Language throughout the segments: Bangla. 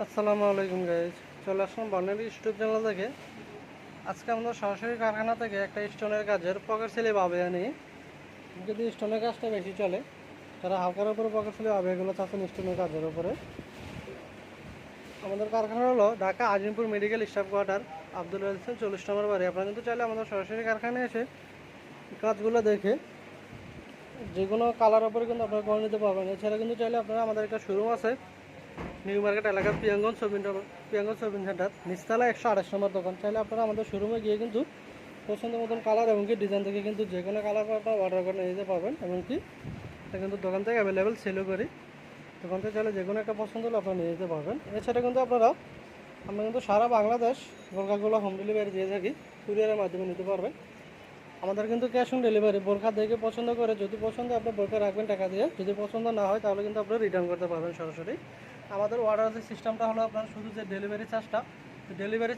আসসালামু আলাইকুম গাইজ, চলে আসলাম বর্ণালী ইউটিউব চ্যানেল থেকে। আজকে আমরা সরাসরি কারখানা থেকে একটা স্টোনের কাজের পকেট স্লিপ আবেয়া নিই। যদি স্টোনের কাজটা বেশি চলে, তারা হালকার উপরে পকেট স্লিপ আবেয়াগুলো চাচ্ছেন স্টোনের কাজের উপরে। আমাদের কারখানা হলো Dhaka Azimpur medical staff quarter, Abdul Hossain 40 নম্বর বাড়ি। আপনারা কিন্তু চাইলে আমাদের সরাসরি কারখানায় এসে কাজগুলো দেখে যে কোনো কালার উপরে কিন্তু আপনারা করে নিতে পারবেন। এছাড়া কিন্তু চাইলে আপনারা আমাদের একটা শোরুম আছে নিউ মার্কেট এলাকার পিয়াঙ্গন শপিং সেন্টার, নিচতলা 128 নম্বর দোকান। চাইলে আপনারা আমাদের শোরুমে গিয়ে কিন্তু পছন্দ মতন কালার এবং কি ডিজাইন থেকে কিন্তু যে কোনো কালার আপনারা অর্ডার করে নিয়ে যেতে পারবেন। এমনকি এটা কিন্তু দোকান থেকে অ্যাভেলেবেল সেলও করি। দোকান থেকে চাইলে যে কোনো একটা পছন্দ হলে আপনারা নিয়ে যেতে পারবেন। এছাড়া কিন্তু আমরা কিন্তু সারা বাংলাদেশ বোরকাগুলো হোম ডেলিভারি দিয়ে থাকি, কুরিয়ারের মাধ্যমে নিতে পারবেন। আমাদের কিন্তু ক্যাশ অন ডেলিভারি। বোরকা দেখে পছন্দ করে, যদি পছন্দ আপনি বোরকা রাখবেন টাকা দিয়ে, যদি পছন্দ না হয় তাহলে কিন্তু আপনি রিটার্ন করতে পারবেন সরাসরি। আমাদের অর্ডার যে সিস্টেমটা হলো, আপনার শুধু যে ডেলিভারি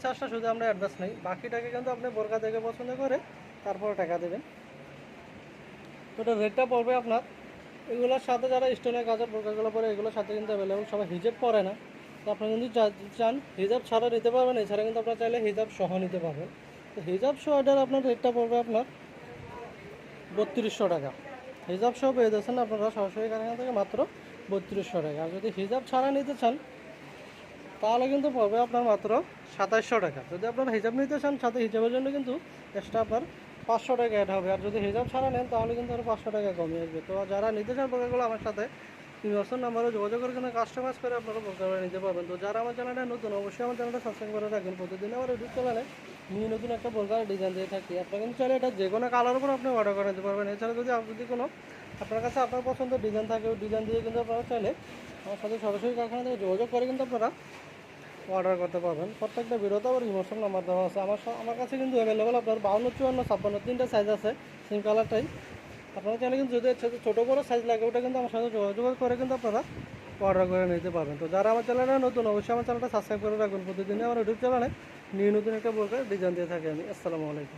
চার্জটা শুধু আমরা অ্যাডভান্স নেই, বাকিটাকে কিন্তু আপনি বোরকা দেখে পছন্দ করে তারপরে টাকা দেবেন। তো এটা রেটটা পড়বে আপনার এগুলোর সাথে, যারা স্টোনের কাজের বোরকাগুলো পরে এগুলোর সাথে কিন্তু অ্যাভেলেবল। সবাই হিজাব পরে না, তো আপনারা কিন্তু চান হিজাব ছাড়া নিতে পারবেন। এছাড়া কিন্তু আপনারা চাইলে হিজাব সহ নিতে পারবেন। তো হিজাব সহ এটার আপনার রেটটা পড়বে আপনার 3200 টাকা। হিজাব সহ পেয়ে যাচ্ছেন আপনারা সরাসরি কারখানা থেকে মাত্র 3200 টাকা। আর যদি হিজাব ছাড়া নিতে চান তাহলে কিন্তু পড়বে আপনার মাত্র 2700 টাকা। যদি আপনারা হিজাব নিতে চান, সাথে হিজাবের জন্য কিন্তু এক্সট্রা আপনার 500 টাকা অ্যাড হবে। আর যদি হিজাব ছাড়া নেন তাহলে কিন্তু আরও 500 টাকা কমে আসবে। তো যারা নিতে চান বোরকাগুলো আমার সাথে হোয়াটসঅ্যাপ নাম্বারে যোগাযোগ করে কিন্তু কাস্টমাইজ করে আপনারা বোরকাগুলো নিতে পারবেন। তো যারা আমার চ্যানেলটা নতুন, অবশ্যই আমার চ্যানেলটা সাবস্ক্রাইব করে রাখবেন। প্রতিদিন আমার ইউটিউব চ্যানেলে নিয়ে নতুন একটা বোরকার ডিজাইন দিয়ে থাকি। আপনারা কিন্তু চাইলে এটা যে কোনো কালার উপর আপনি অর্ডার করে নিতে পারবেন। এছাড়া যদি কোনো আপনার কাছে আপনার পছন্দের ডিজাইন থাকে, ওই ডিজাইন দিয়ে কিন্তু আপনারা চাইলে আমার সাথে সরাসরি কারখানা থেকে যোগাযোগ করে কিন্তু আপনারা অর্ডার করতে পারবেন। প্রত্যেকটা ভিডিওতে আবার ইমোশন নাম্বার দেওয়া আছে। আমার কাছে কিন্তু অ্যাভেলেবেল আপনার 52, 54, 56 তিনটা সাইজ আছে, সেম কালারটাই। আপনারা চাইলে কিন্তু যদি ছোটো বড়ো সাইজ লাগে, ওটা কিন্তু আমার সাথে যোগাযোগ করে কিন্তু আপনারা অর্ডার করে নিতে পারবেন। তো যারা আমার চ্যানেলে নতুন, অবশ্যই আমার চ্যানেলটা সাবস্ক্রাইব করে রাখবেন। প্রতিদিনই আমার ইউটিউব চ্যানেলে নতুন একটা বোরকার ডিজাইন দিয়ে থাকি আমি। আসসালামু আলাইকুম।